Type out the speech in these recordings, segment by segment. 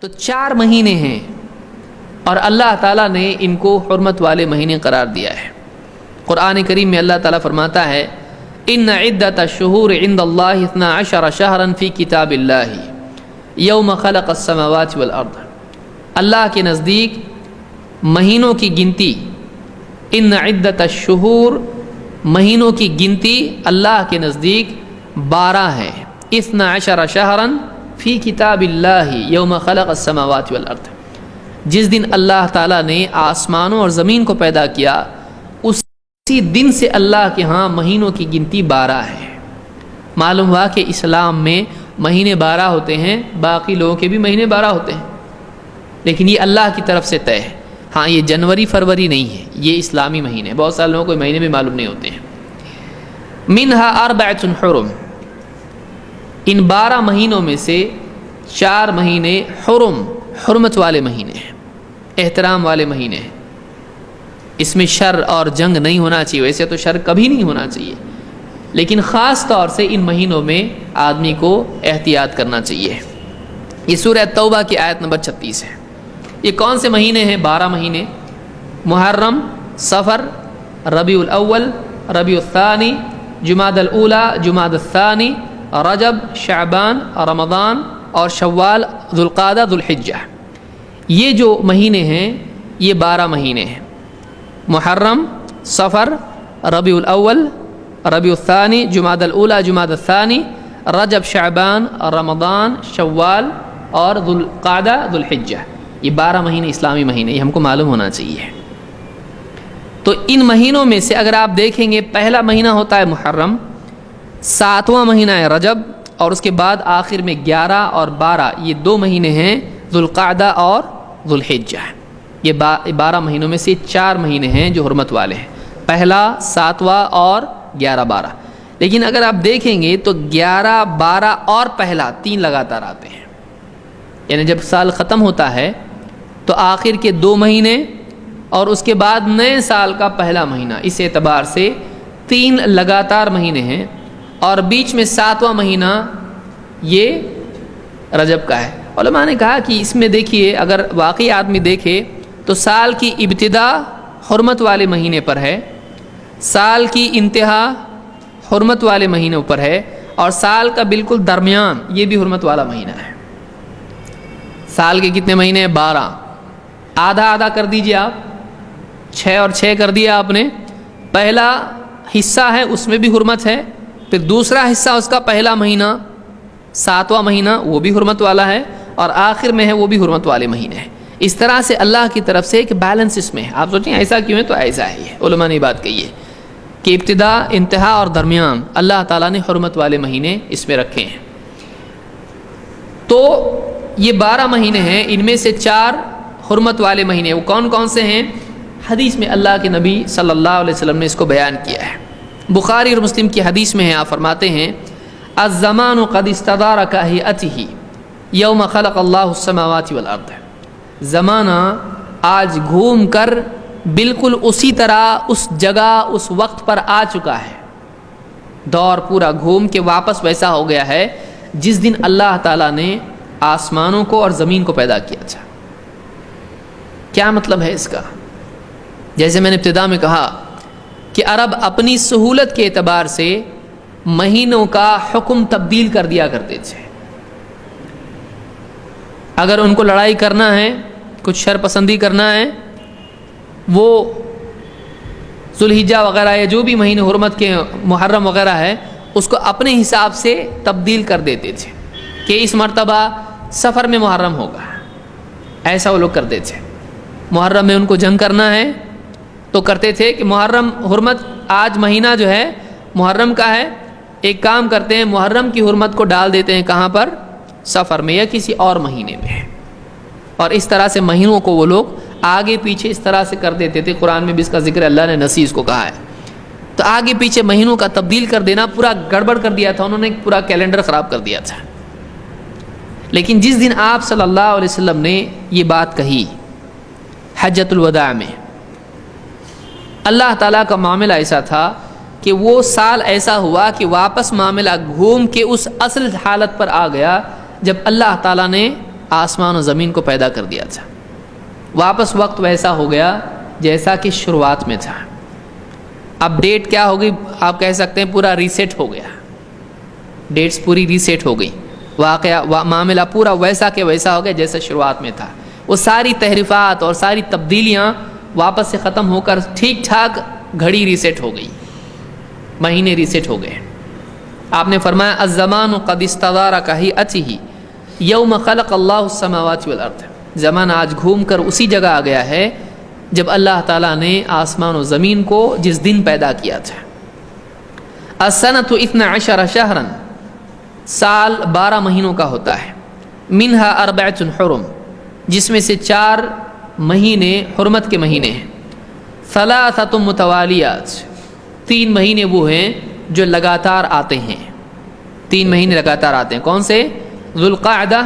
تو 4 مہینے ہیں اور اللہ تعالیٰ نے ان کو حرمت والے مہینے قرار دیا ہے۔ قرآن کریم میں اللہ تعالیٰ فرماتا ہے ان عدۃ الشہور عند اللہ 12 شہرا فی کتاب اللہ یوم خلق السماوات والارض۔ اللہ کے نزدیک مہینوں کی گنتی، ان عدۃ الشہور، مہینوں کی گنتی اللہ کے نزدیک 12 ہے۔ 12 شہرا فی کتاب اللہ یوم خلق السماوات والارض۔ جس دن اللہ تعالیٰ نے آسمانوں اور زمین کو پیدا کیا اسی دن سے اللہ کے ہاں مہینوں کی گنتی 12 ہے۔ معلوم ہوا کہ اسلام میں مہینے 12 ہوتے ہیں، باقی لوگوں کے بھی مہینے 12 ہوتے ہیں، لیکن یہ اللہ کی طرف سے طے ہے۔ ہاں یہ جنوری فروری نہیں ہے، یہ اسلامی مہینے۔ بہت سارے لوگوں کو مہینے بھی معلوم نہیں ہوتے ہیں۔ منہا 4 حرم، ان 12 مہینوں میں سے 4 مہینے حرم، حرمت والے مہینے ہیں، احترام والے مہینے ہیں۔ اس میں شر اور جنگ نہیں ہونا چاہیے، ویسے تو شر کبھی نہیں ہونا چاہیے، لیکن خاص طور سے ان مہینوں میں آدمی کو احتیاط کرنا چاہیے۔ یہ سورہ توبہ کی آیت نمبر 36 ہے۔ یہ کون سے مہینے ہیں؟ 12 مہینے: محرم، صفر، ربیع الاول، ربیع الثانی، جمادی الاولی، جمادی الثانی، رجب، شعبان، رمضان اور شوال، ذوالقعدہ، ذوالحجہ۔ یہ جو مہینے ہیں یہ 12 مہینے ہیں: محرم، صفر، ربیع الاول، ربیع الثانی، جمادی الاولی، جمادی الثانی، رجب، شعبان، رمضان، شوال اور ذوالقعدہ، ذوالحجہ۔ یہ 12 مہینے اسلامی مہینے، یہ ہم کو معلوم ہونا چاہیے۔ تو ان مہینوں میں سے اگر آپ دیکھیں گے، پہلا مہینہ ہوتا ہے محرم، 7واں مہینہ ہے رجب، اور اس کے بعد آخر میں 11 اور 12 یہ 2 مہینے ہیں ذوالقعدہ اور ذوالحجہ۔ یہ 12 مہینوں میں سے 4 مہینے ہیں جو حرمت والے ہیں، پہلا، 7واں اور 11 12۔ لیکن اگر آپ دیکھیں گے تو 11 12 اور پہلا 3 لگاتار آتے ہیں، یعنی جب سال ختم ہوتا ہے تو آخر کے 2 مہینے اور اس کے بعد نئے سال کا پہلا مہینہ، اس اعتبار سے 3 لگاتار مہینے ہیں، اور بیچ میں 7واں مہینہ یہ رجب کا ہے۔ علماء نے کہا کہ اس میں دیکھیے، اگر واقعی آدمی دیکھے تو سال کی ابتدا حرمت والے مہینے پر ہے، سال کی انتہا حرمت والے مہینوں پر ہے، اور سال کا بالکل درمیان یہ بھی حرمت والا مہینہ ہے۔ سال کے کتنے مہینے ہیں؟ 12۔ آدھا آدھا کر دیجئے آپ، 6 اور 6 کر دیا آپ نے۔ پہلا حصہ ہے اس میں بھی حرمت ہے، پھر دوسرا حصہ اس کا پہلا مہینہ 7واں مہینہ وہ بھی حرمت والا ہے، اور آخر میں ہے وہ بھی حرمت والے مہینے ہیں۔ اس طرح سے اللہ کی طرف سے ایک بیلنس اس میں ہے۔ آپ سوچیں ایسا کیوں ہے؟ تو ایسا ہے، یہ علماء نے بات کہی ہے کہ ابتدا، انتہا اور درمیان اللہ تعالیٰ نے حرمت والے مہینے اس میں رکھے ہیں۔ تو یہ 12 مہینے ہیں، ان میں سے 4 حرمت والے مہینے۔ وہ کون کون سے ہیں؟ حدیث میں اللہ کے نبی صلی اللہ علیہ وسلم نے اس کو بیان کیا ہے۔ بخاری اور مسلم کی حدیث میں ہے، آپ فرماتے ہیں الزمان قد استدار کہیئتہ یوم خلق اللہ السماوات والارض۔ زمانہ آج گھوم کر بالکل اسی طرح اس جگہ اس وقت پر آ چکا ہے، دور پورا گھوم کے واپس ویسا ہو گیا ہے جس دن اللہ تعالیٰ نے آسمانوں کو اور زمین کو پیدا کیا تھا۔ کیا مطلب ہے اس کا؟ جیسے میں نے ابتدا میں کہا کہ عرب اپنی سہولت کے اعتبار سے مہینوں کا حکم تبدیل کر دیا کرتے تھے۔ اگر ان کو لڑائی کرنا ہے، کچھ شر پسندی کرنا ہے، وہ ذوالحجہ وغیرہ یا جو بھی مہینے حرمت کے محرم وغیرہ ہے اس کو اپنے حساب سے تبدیل کر دیتے تھے کہ اس مرتبہ سفر میں محرم ہوگا، ایسا وہ لوگ کرتے تھے۔ محرم میں ان کو جنگ کرنا ہے تو کرتے تھے کہ محرم حرمت، آج مہینہ جو ہے محرم کا ہے، ایک کام کرتے ہیں محرم کی حرمت کو ڈال دیتے ہیں کہاں پر؟ سفر میں یا کسی اور مہینے میں، اور اس طرح سے مہینوں کو وہ لوگ آگے پیچھے اس طرح سے کر دیتے تھے۔ قرآن میں بھی اس کا ذکر اللہ نے نسیس کو کہا ہے۔ تو آگے پیچھے مہینوں کا تبدیل کر دینا پورا گڑبڑ کر دیا تھا، انہوں نے پورا کیلنڈر خراب کر دیا تھا۔ لیکن جس دن آپ صلی اللہ علیہ وسلم نے یہ بات کہی حجۃ الوداع میں، اللہ تعالیٰ کا معاملہ ایسا تھا کہ وہ سال ایسا ہوا کہ واپس معاملہ گھوم کے اس اصل حالت پر آ گیا جب اللہ تعالیٰ نے آسمان و زمین کو پیدا کر دیا تھا. واپس وقت ویسا ہو گیا جیسا کہ شروعات میں تھا. اب ڈیٹ کیا ہوگی؟ آپ کہہ سکتے ہیں پورا ریسیٹ ہو گیا. ڈیٹس پوری ریسیٹ ہو گئی. واقعہ معاملہ پورا ویسا کہ ویسا ہو گیا جیسا شروعات میں تھا. وہ ساری تحریفات اور ساری تبدیلیاں واپس سے ختم ہو کر ٹھیک ٹھاک گھڑی ریسیٹ ہو گئی، مہینے ریسیٹ ہو گئے. آپ نے فرمایا الزمان قد استدار کہیئتہ یوم خلق اللہ السماوات والارض. زمانہ آج گھوم کر اسی جگہ آ گیا ہے جب اللہ تعالیٰ نے آسمان و زمین کو جس دن پیدا کیا تھا. السنۃ 12 شہرا، سال 12 مہینوں کا ہوتا ہے. منہا 4 حرم، جس میں سے 4 مہینے حرمت کے مہینے ہیں. 3 متوالیات، 3 مہینے وہ ہیں جو لگاتار آتے ہیں. 3 مہینے لگاتار آتے ہیں. کون سے؟ ذوالقعدہ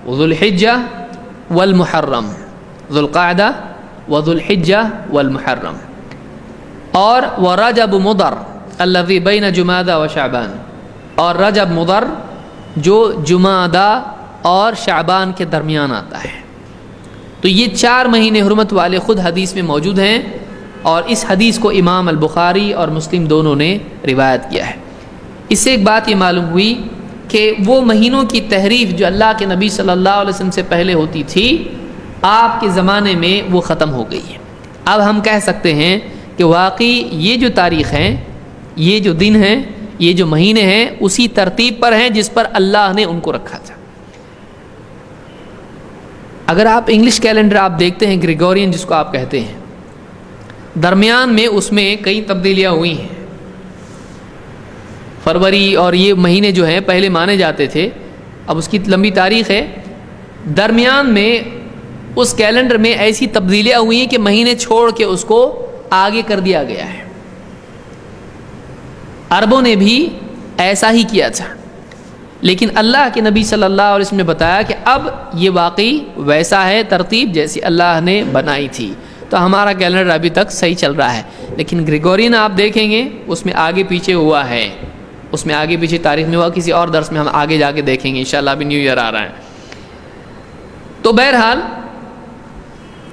وذوالحجہ والمحرم. ذوالقعدہ وذوالحجہ والمحرم. اور ورجب مضر الذی بین جمادہ و شعبان، اور رجب مضر جو جمادہ اور شعبان کے درمیان آتا ہے. تو یہ 4 مہینے حرمت والے خود حدیث میں موجود ہیں، اور اس حدیث کو امام البخاری اور مسلم دونوں نے روایت کیا ہے. اس سے ایک بات یہ معلوم ہوئی کہ وہ مہینوں کی تحریف جو اللہ کے نبی صلی اللہ علیہ وسلم سے پہلے ہوتی تھی، آپ کے زمانے میں وہ ختم ہو گئی ہے. اب ہم کہہ سکتے ہیں کہ واقعی یہ جو تاریخ ہیں، یہ جو دن ہیں، یہ جو مہینے ہیں، اسی ترتیب پر ہیں جس پر اللہ نے ان کو رکھا تھا. اگر آپ انگلش کیلنڈر آپ دیکھتے ہیں، گریگورین جس کو آپ کہتے ہیں، درمیان میں اس میں کئی تبدیلیاں ہوئی ہیں. فروری اور یہ مہینے جو ہیں پہلے مانے جاتے تھے، اب اس کی لمبی تاریخ ہے. درمیان میں اس کیلنڈر میں ایسی تبدیلیاں ہوئی ہیں کہ مہینے چھوڑ کے اس کو آگے کر دیا گیا ہے. عربوں نے بھی ایسا ہی کیا تھا، لیکن اللہ کے نبی صلی اللہ علیہ وسلم نے بتایا کہ اب یہ واقعی ویسا ہے ترتیب جیسی اللہ نے بنائی تھی. تو ہمارا کیلنڈر ابھی تک صحیح چل رہا ہے. لیکن گریگورین آپ دیکھیں گے اس میں آگے پیچھے ہوا ہے، اس میں آگے پیچھے تاریخ میں ہوا. کسی اور درس میں ہم آگے جا کے دیکھیں گے انشاءاللہ. ابھی نیو ایئر آ رہا ہے. تو بہرحال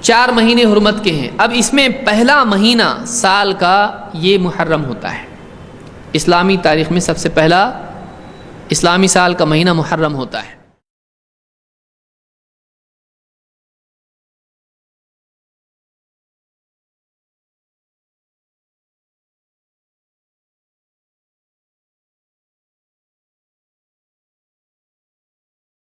4 مہینے حرمت کے ہیں. اب اس میں پہلا مہینہ سال کا یہ محرم ہوتا ہے. اسلامی تاریخ میں سب سے پہلا اسلامی سال کا مہینہ محرم ہوتا ہے.